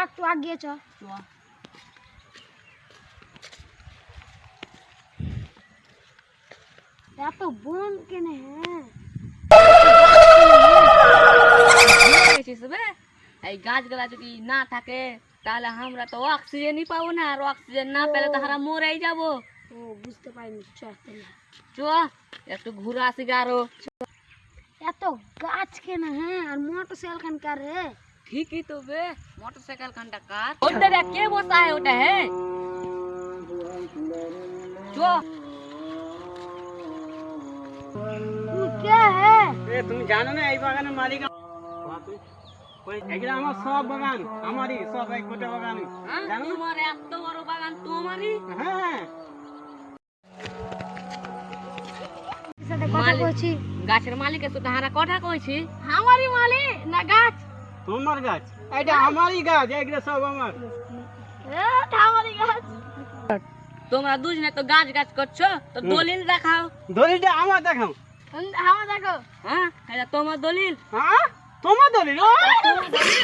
একটু আগিয়ে চ। এত বন কেনে? এই গাছগুলা যদি না থাকে তাহলে আমরা তো অক্সিজেনই পাবো না, আর অক্সিজেন না পেলে তো আমরা মরেই যাবো। ও বুঝতে পারিনি, চ তাহলে। চ একটু ঘুরে আসি গা আরো। এত গাছ কেনে? হ্যাঁ, আর মোটরসাইকেল খান কার রে? ঠিকই তো বে, মোটরসাইকেল খানটা কার? ওটা কে বসা है ওটা? है চ। तू क्या है? এ তুমি জানো না এই বাগানের মালিক ওই এগুলো আমার সব বাগান, আমারই সব, এই গোটা বাগান জানো না? তোমার এত বড় বাগান তোমারই? হ্যাঁ সাথে কথা কইছি। গাছের মালিকের সাথে হারা কথা কইছি। আমারই মালিক না গাছ? তোমার গাছ, এটা আমারই গাছ, এগুলো সব আমার। আমারই গাছ। তোমরা দুজনে তো গাছ গাছ করছো, তো দলিল দেখাও। দলিলটা আমার দেখাও। আমার দেখো। হ্যাঁ, এটা তোমার দলিল। হ্যাঁ তোমার দলিল? তোমার দলিল।